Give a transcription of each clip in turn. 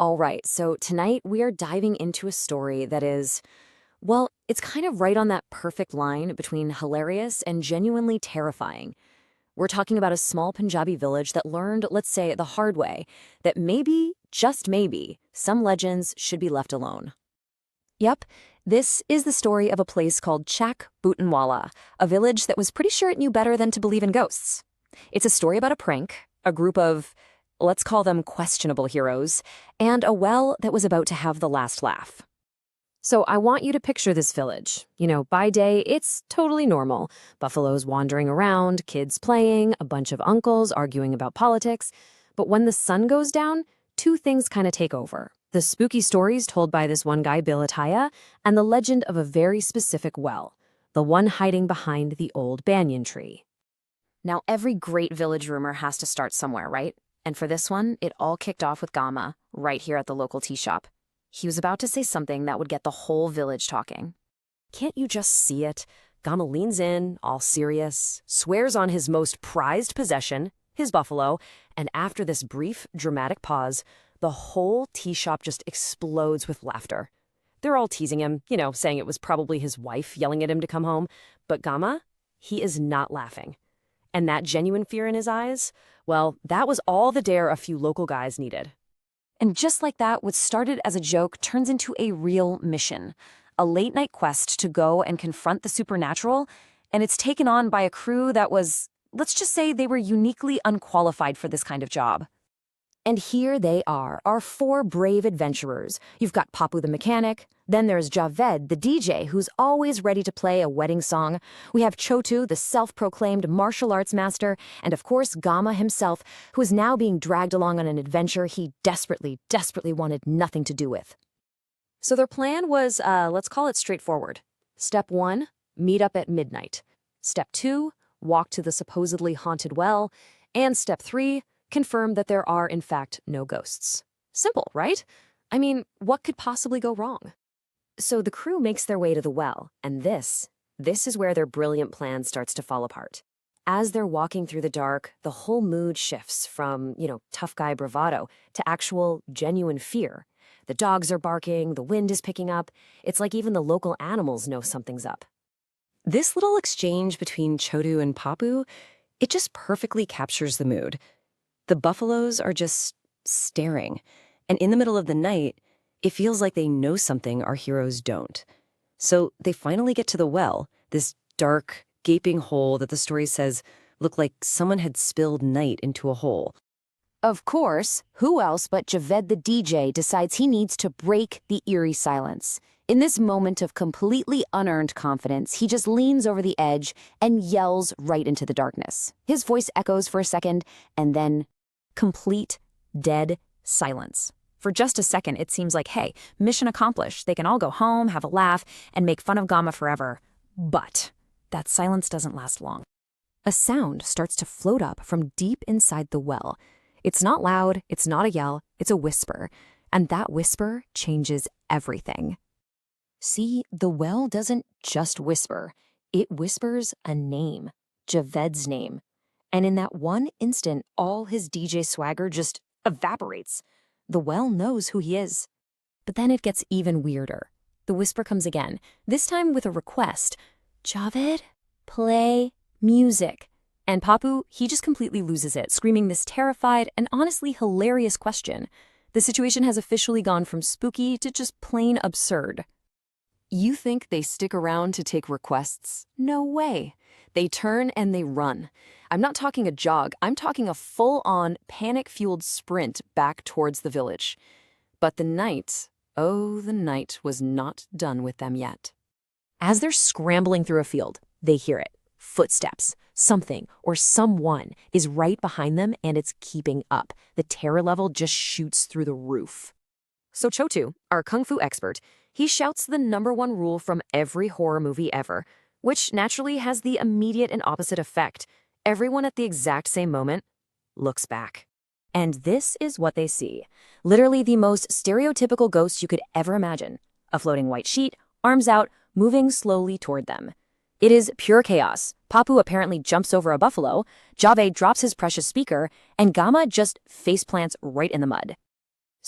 All right, so tonight we are diving into a story that is, well, it's kind of right on that perfect line between hilarious and genuinely terrifying. We're talking about a small Punjabi village that learned, let's say, the hard way, that maybe, just maybe, some legends should be left alone. Yep, this is the story of a place called Chakk Bhootanwala, a village that was pretty sure it knew better than to believe in ghosts. It's a story about a prank, a group of, let's call them questionable heroes, and a well that was about to have the last laugh. So I want you to picture this village. By day, it's totally normal. Buffaloes wandering around, kids playing, a bunch of uncles arguing about politics. But when the sun goes down, two things kind of take over. The spooky stories told by this one guy, Bill Ataya, and the legend of a very specific well, the one hiding behind the old banyan tree. Now, every great village rumor has to start somewhere, right? And for this one, it all kicked off with Gama, right here at the local tea shop. He was about to say something that would get the whole village talking. Can't you just see it? Gama leans in, all serious, swears on his most prized possession, his buffalo, and after this brief, dramatic pause, the whole tea shop just explodes with laughter. They're all teasing him, saying it was probably his wife yelling at him to come home. But Gama, he is not laughing. And that genuine fear in his eyes, well, that was all the dare a few local guys needed. And just like that, what started as a joke turns into a real mission. A late-night quest to go and confront the supernatural, and it's taken on by a crew that was, let's just say they were uniquely unqualified for this kind of job. And here they are, our four brave adventurers. You've got Papu the mechanic, then there's Javed, the DJ, who's always ready to play a wedding song. We have Chotu, the self-proclaimed martial arts master, and of course Gama himself, who is now being dragged along on an adventure he desperately, desperately wanted nothing to do with. So their plan was, let's call it straightforward. Step 1, meet up at midnight. Step 2, walk to the supposedly haunted well. And Step 3, confirm that there are, in fact, no ghosts. Simple, right? I mean, what could possibly go wrong? So the crew makes their way to the well, and this is where their brilliant plan starts to fall apart. As they're walking through the dark, the whole mood shifts from, tough guy bravado to actual, genuine fear. The dogs are barking, the wind is picking up. It's like even the local animals know something's up. This little exchange between Chotu and Papu, it just perfectly captures the mood. The buffaloes are just staring, and in the middle of the night, it feels like they know something our heroes don't. So they finally get to the well, this dark, gaping hole that the story says looked like someone had spilled night into a hole. Of course, who else but Javed the DJ decides he needs to break the eerie silence. In this moment of completely unearned confidence, he just leans over the edge and yells right into the darkness. His voice echoes for a second, and then complete, dead silence. For just a second, it seems like, hey, mission accomplished. They can all go home, have a laugh, and make fun of Gama forever. But that silence doesn't last long. A sound starts to float up from deep inside the well. It's not loud, it's not a yell, it's a whisper. And that whisper changes everything. See, the well doesn't just whisper. It whispers a name, Javed's name. And in that one instant, all his DJ swagger just evaporates. The well knows who he is. But then it gets even weirder. The whisper comes again, this time with a request. Javed, play music. And Papu, he just completely loses it, screaming this terrified and honestly hilarious question. The situation has officially gone from spooky to just plain absurd. You think they stick around to take requests? No way. They turn and they run. I'm not talking a jog, I'm talking a full-on, panic-fueled sprint back towards the village. But the night, oh, the night was not done with them yet. As they're scrambling through a field, they hear it. Footsteps. Something or someone is right behind them, and it's keeping up. The terror level just shoots through the roof. So Chotu, our kung fu expert, he shouts the #1 rule from every horror movie ever, which naturally has the immediate and opposite effect. Everyone at the exact same moment looks back. And this is what they see. Literally the most stereotypical ghost you could ever imagine. A floating white sheet, arms out, moving slowly toward them. It is pure chaos. Papu apparently jumps over a buffalo, Javed drops his precious speaker, and Gama just faceplants right in the mud.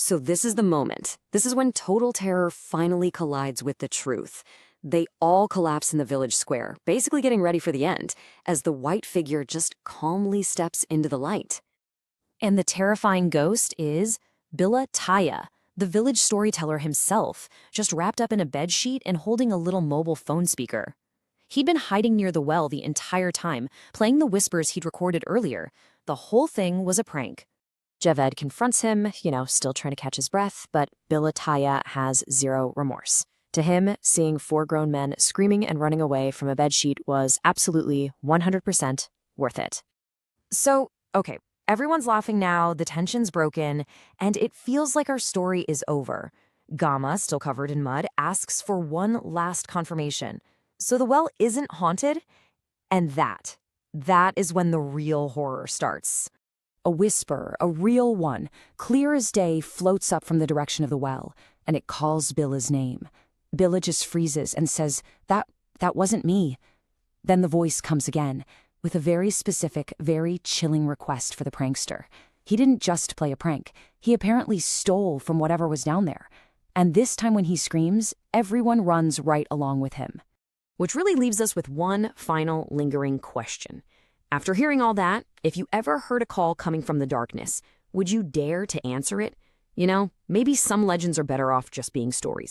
So this is the moment. This is when total terror finally collides with the truth. They all collapse in the village square, basically getting ready for the end, as the white figure just calmly steps into the light. And the terrifying ghost is Billa Taya, the village storyteller himself, just wrapped up in a bedsheet and holding a little mobile phone speaker. He'd been hiding near the well the entire time, playing the whispers he'd recorded earlier. The whole thing was a prank. Javed confronts him, still trying to catch his breath, but Billa Taya has zero remorse. To him, seeing 4 grown men screaming and running away from a bedsheet was absolutely 100% worth it. So, okay, everyone's laughing now, the tension's broken, and it feels like our story is over. Gama, still covered in mud, asks for one last confirmation. So the well isn't haunted? And that is when the real horror starts. A whisper, a real one, clear as day, floats up from the direction of the well, and it calls Billa's name. Billa just freezes and says, that wasn't me. Then the voice comes again, with a very specific, very chilling request for the prankster. He didn't just play a prank. He apparently stole from whatever was down there. And this time when he screams, everyone runs right along with him. Which really leaves us with one final lingering question. After hearing all that, if you ever heard a call coming from the darkness, would you dare to answer it? Maybe some legends are better off just being stories.